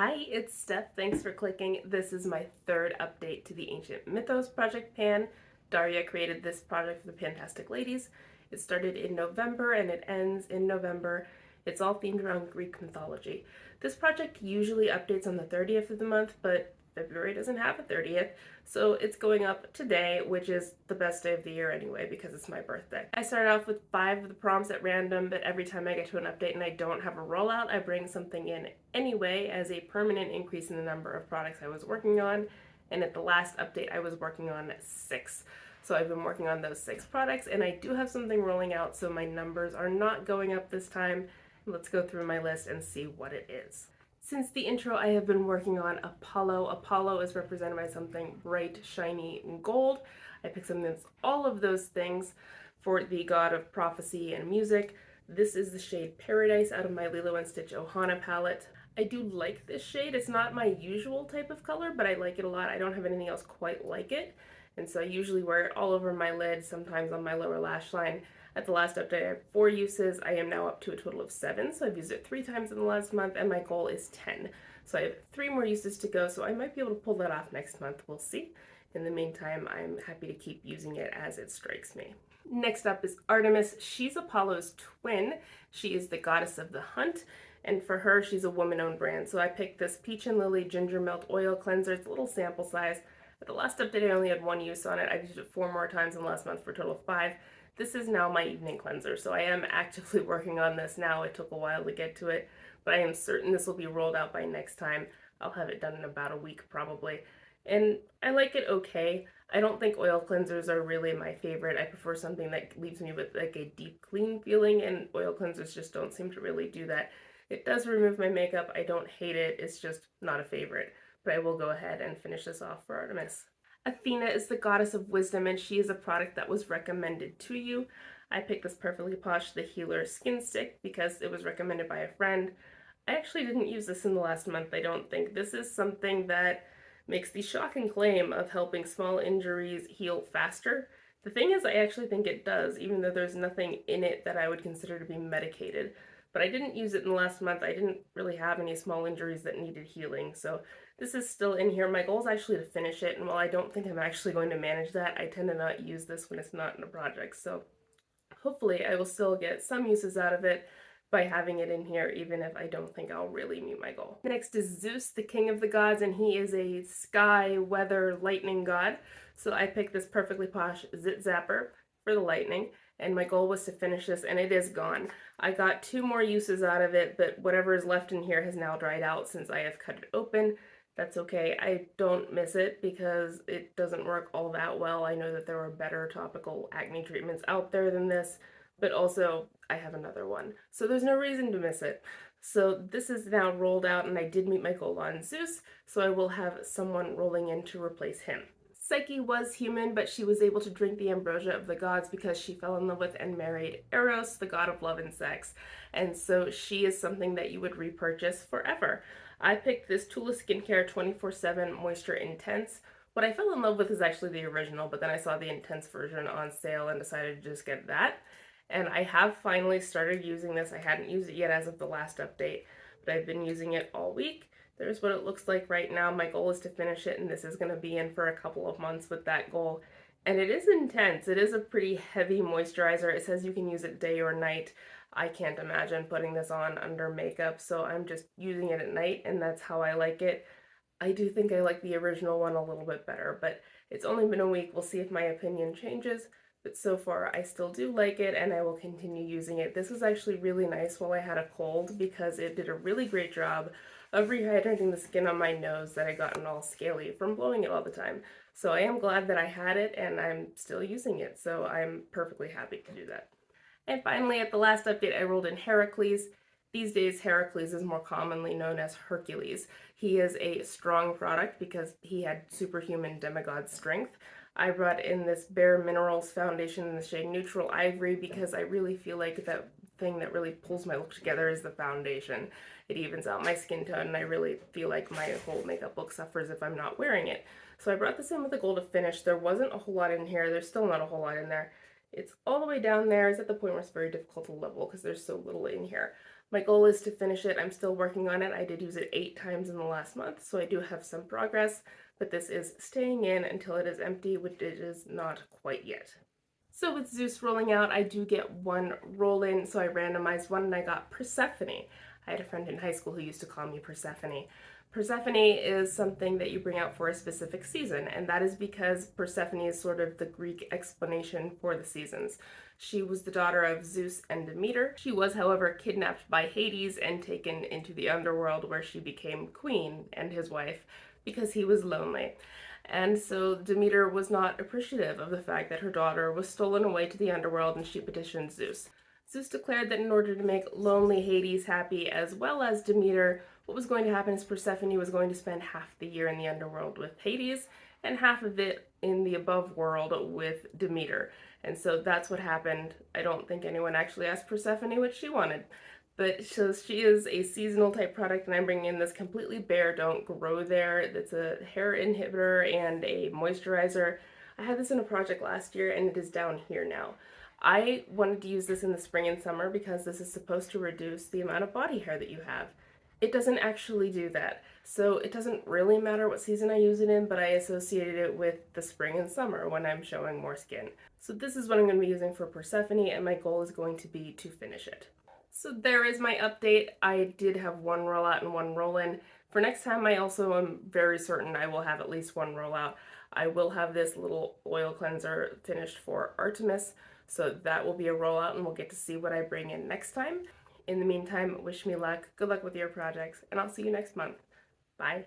Hi, it's Steph. Thanks for clicking. This is my third update to the Ancient Mythos Project Pan. Daria created this project for the Pantastic Ladies. It started in November and it ends in November. It's all themed around Greek mythology. This project usually updates on the 30th of the month, but February doesn't have a 30th, so it's going up today, which is the best day of the year anyway because it's my birthday. I started off with 5 of the prompts at random, but every time I get to an update and I don't have a rollout, I bring something in anyway as a permanent increase in the number of products I was working on. And at the last update, I was working on 6. So I've been working on those 6 products, and I do have something rolling out, so my numbers are not going up this time. Let's go through my list and see what it is. Since the intro, I have been working on Apollo. Apollo is represented by something bright, shiny, and gold. I picked something that's all of those things for the god of prophecy and music. This is the shade Paradise out of my Lilo & Stitch Ohana palette. I do like this shade. It's not my usual type of color, but I like it a lot. I don't have anything else quite like it, and so I usually wear it all over my lid, sometimes on my lower lash line. At the last update, I had 4 uses. I am now up to a total of 7, so I've used it 3 times in the last month, and my goal is 10. So I have 3 more uses to go, so I might be able to pull that off next month. We'll see. In the meantime, I'm happy to keep using it as it strikes me. Next up is Artemis. She's Apollo's twin. She is the goddess of the hunt, and for her, she's a woman-owned brand. So I picked this Peach and Lily Ginger Milk Oil Cleanser. It's a little sample size. At the last update, I only had 1 use on it. I've used it 4 more times in the last month for a total of 5. This is now my evening cleanser, so I am actively working on this now. It took a while to get to it, but I am certain this will be rolled out by next time. I'll have it done in about a week probably. And I like it okay. I don't think oil cleansers are really my favorite. I prefer something that leaves me with like a deep clean feeling, and oil cleansers just don't seem to really do that. It does remove my makeup. I don't hate it. It's just not a favorite. But I will go ahead and finish this off for Artemis. Athena is the goddess of wisdom, and she is a product that was recommended to you. I picked this Perfectly Posh The Healer Skin Stick because it was recommended by a friend. I actually didn't use this in the last month, I don't think. This is something that makes the shocking claim of helping small injuries heal faster. The thing is, I actually think it does, even though there's nothing in it that I would consider to be medicated. But I didn't use it in the last month. I didn't really have any small injuries that needed healing, so this is still in here. My goal is actually to finish it, and while I don't think I'm actually going to manage that, I tend to not use this when it's not in a project, so hopefully I will still get some uses out of it by having it in here, even if I don't think I'll really meet my goal. Next is Zeus, the king of the gods, and he is a sky, weather, lightning god. So I picked this Perfectly Posh Zit Zapper for the lightning, and my goal was to finish this, and it is gone. I got 2 more uses out of it, but whatever is left in here has now dried out since I have cut it open. That's okay. I don't miss it because it doesn't work all that well. I know that there are better topical acne treatments out there than this, but also I have another one. So there's no reason to miss it. So this is now rolled out, and I did meet my goal on Zeus, so I will have someone rolling in to replace him. Psyche was human, but she was able to drink the ambrosia of the gods because she fell in love with and married Eros, the god of love and sex. And so she is something that you would repurchase forever. I picked this Tula Skincare 24/7 Moisture Intense. What I fell in love with is actually the original, but then I saw the Intense version on sale and decided to just get that. And I have finally started using this. I hadn't used it yet as of the last update, but I've been using it all week. There's what it looks like right now. My goal is to finish it, and this is going to be in for a couple of months with that goal. And it is intense. It is a pretty heavy moisturizer. It says you can use it day or night. I can't imagine putting this on under makeup, so I'm just using it at night, and that's how I like it. I do think I like the original one a little bit better, but it's only been a week. We'll see if my opinion changes. But so far, I still do like it, and I will continue using it. This was actually really nice while I had a cold because it did a really great job of rehydrating the skin on my nose that had gotten all scaly from blowing it all the time. So I am glad that I had it, and I'm still using it, so I'm perfectly happy to do that. And finally, at the last update, I rolled in Heracles. These days, Heracles is more commonly known as Hercules. He is a strong product because he had superhuman demigod strength. I brought in this Bare Minerals foundation in the shade Neutral Ivory because I really feel like that thing that really pulls my look together is the foundation. It evens out my skin tone, and I really feel like my whole makeup look suffers if I'm not wearing it. So I brought this in with a goal to finish. There wasn't a whole lot in here. There's still not a whole lot in there. It's all the way down there. It's at the point where it's very difficult to level because there's so little in here. My goal is to finish it. I'm still working on it. I did use it 8 times in the last month, so I do have some progress, but this is staying in until it is empty, which it is not quite yet. So with Zeus rolling out, I do get one roll in, so I randomized one and I got Persephone. I had a friend in high school who used to call me Persephone. Persephone is something that you bring out for a specific season, and that is because Persephone is sort of the Greek explanation for the seasons. She was the daughter of Zeus and Demeter. She was, however, kidnapped by Hades and taken into the underworld where she became queen and his wife because he was lonely. And so Demeter was not appreciative of the fact that her daughter was stolen away to the underworld, and she petitioned Zeus. Zeus declared that in order to make lonely Hades happy as well as Demeter, what was going to happen is Persephone was going to spend half the year in the underworld with Hades and half of it in the above world with Demeter. And so that's what happened. I don't think anyone actually asked Persephone what she wanted. But so she is a seasonal type product, and I'm bringing in this completely bare, don't grow there. It's a hair inhibitor and a moisturizer. I had this in a project last year, and it is down here now. I wanted to use this in the spring and summer because this is supposed to reduce the amount of body hair that you have. It doesn't actually do that. So it doesn't really matter what season I use it in, but I associated it with the spring and summer when I'm showing more skin. So this is what I'm going to be using for Persephone, and my goal is going to be to finish it. So there is my update. I did have one rollout and one roll-in. For next time, I also am very certain I will have at least one rollout. I will have this little oil cleanser finished for Artemis, so that will be a rollout and we'll get to see what I bring in next time. In the meantime, wish me luck, good luck with your projects, and I'll see you next month. Bye.